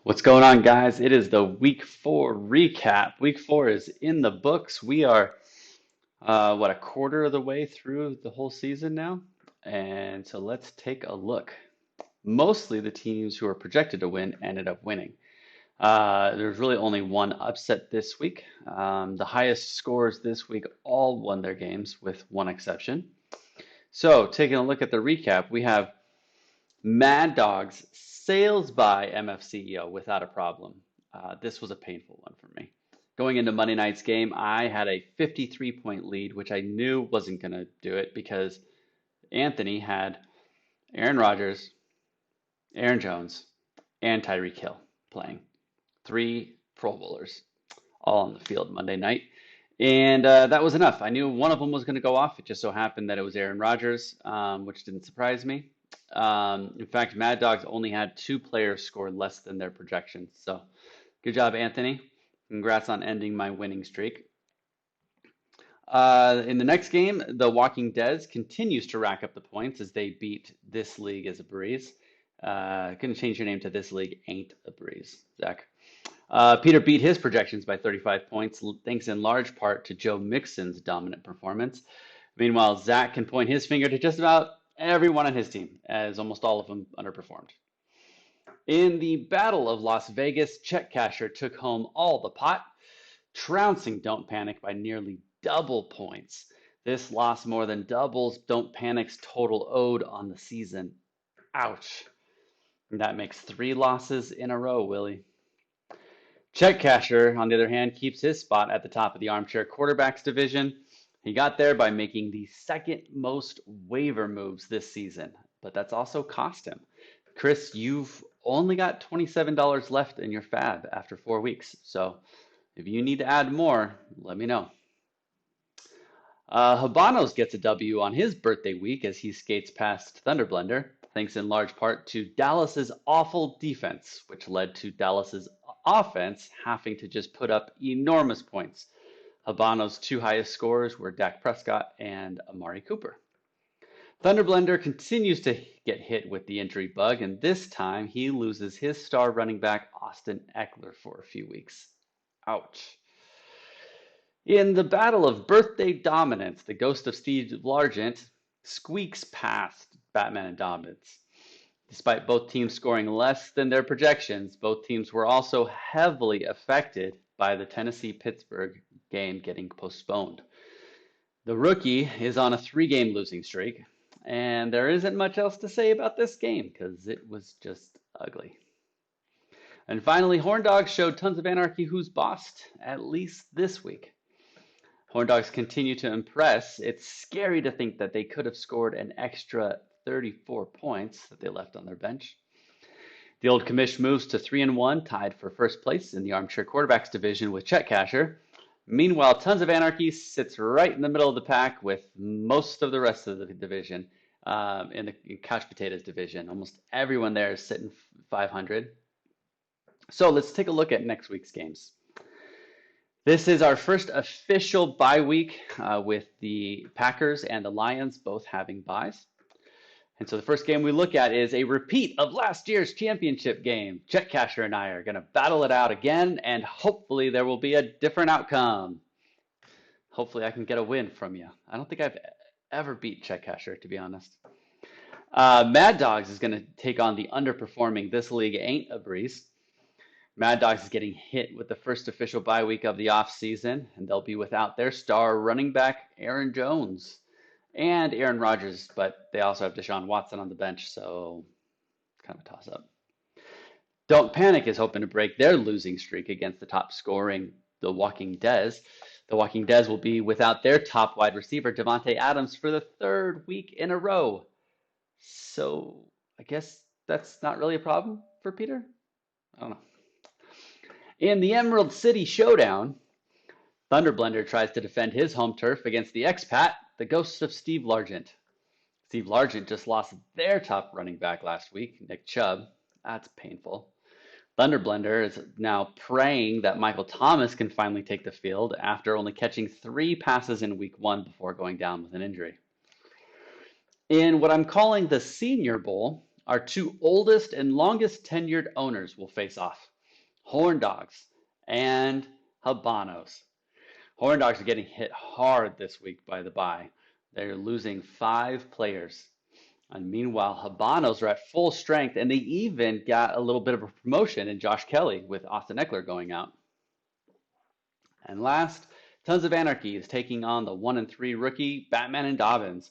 What's going on, guys? It is the week four recap. Week four is in the books. We are, a quarter of the way through the whole season now. And so let's take a look. Mostly the teams who are projected to win ended up winning. There's really only one upset this week. The highest scores this week all won their games, with one exception. So, taking a look at the recap, we have Mad Dogs sails by MFCEO without a problem. This was a painful one for me. Going into Monday night's game, I had a 53-point lead, which I knew wasn't going to do it because Anthony had Aaron Rodgers, Aaron Jones, and Tyreek Hill playing. Three Pro Bowlers all on the field Monday night. And that was enough. I knew one of them was going to go off. It just so happened that it was Aaron Rodgers, which didn't surprise me. In fact, Mad Dogs only had two players score less than their projections. So good job, Anthony. Congrats on ending my winning streak. In the next game, the Walking Dead continues to rack up the points as they beat This League as a breeze. Couldn't change your name to This League ain't a breeze, Zach. Peter beat his projections by 35 points, thanks in large part to Joe Mixon's dominant performance. Meanwhile, Zach can point his finger to just about everyone on his team, as almost all of them underperformed. In the Battle of Las Vegas, Check Casher took home all the pot, trouncing Don't Panic by nearly double points. This loss more than doubles Don't Panic's total owed on the season. Ouch. That makes 3 losses in a row, Willie. Check Casher, on the other hand, keeps his spot at the top of the armchair quarterbacks division. He got there by making the second most waiver moves this season, but that's also cost him. Chris, you've only got $27 left in your fab after 4 weeks, so if you need to add more, let me know. Habanos gets a W on his birthday week as he skates past Thunderblender, thanks in large part to Dallas's awful defense, which led to Dallas's offense having to just put up enormous points. Habano's two highest scorers were Dak Prescott and Amari Cooper. Thunderblender continues to get hit with the injury bug, and this time he loses his star running back Austin Eckler for a few weeks. Ouch. In the battle of birthday dominance, the ghost of Steve Largent squeaks past Batman and Dominance. Despite both teams scoring less than their projections, both teams were also heavily affected by the Tennessee-Pittsburgh game getting postponed. The rookie is on a 3-game losing streak, and there isn't much else to say about this game because it was just ugly. And finally, Horn Dogs showed Tons of Anarchy who's bossed, at least this week. Horn Dogs continue to impress. It's scary to think that they could have scored an extra 34 points that they left on their bench. The old commish moves to 3-1, tied for first place in the armchair quarterbacks division with Chet Casher. Meanwhile, Tons of Anarchy sits right in the middle of the pack with most of the rest of the division in the couch potatoes division. Almost everyone there is sitting 500. So let's take a look at next week's games. This is our first official bye week with the Packers and the Lions both having byes. And so the first game we look at is a repeat of last year's championship game. Chet Casher and I are going to battle it out again, and hopefully there will be a different outcome. Hopefully I can get a win from you. I don't think I've ever beat Chet Casher, to be honest. Mad Dogs is going to take on the underperforming This League Ain't a Breeze. Mad Dogs is getting hit with the first official bye week of the offseason, and they'll be without their star running back, Aaron Jones, and Aaron Rodgers, but they also have Deshaun Watson on the bench, so kind of a toss-up. Don't Panic is hoping to break their losing streak against the top scoring The Walking Dead. The Walking Dead will be without their top wide receiver, Devontae Adams, for the 3rd week in a row. So I guess that's not really a problem for Peter? I don't know. In the Emerald City Showdown, Thunderblender tries to defend his home turf against the expat, the ghost of Steve Largent. Steve Largent just lost their top running back last week, Nick Chubb. That's painful. Thunderblender is now praying that Michael Thomas can finally take the field after only catching 3 passes in week 1 before going down with an injury. In what I'm calling the Senior Bowl, Our two oldest and longest tenured owners will face off. Horn Dogs and Habanos. Horn Dogs are getting hit hard this week by the bye. They're losing 5 players. And meanwhile, Habanos are at full strength, and they even got a little bit of a promotion in Josh Kelly with Austin Eckler going out. And last, Tons of Anarchy is taking on the 1-3 rookie Batman and Dobbins.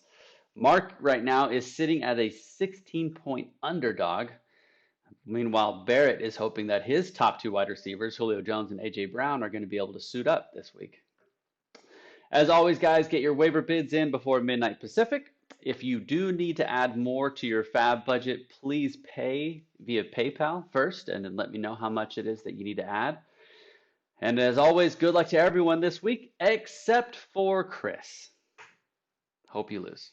Mark right now is sitting at a 16-point underdog. Meanwhile, Barrett is hoping that his top two wide receivers, Julio Jones and A.J. Brown, are going to be able to suit up this week. As always, guys, get your waiver bids in before midnight Pacific. If you do need to add more to your fab budget, please pay via PayPal first and then let me know how much it is that you need to add. And as always, good luck to everyone this week except for Chris. Hope you lose.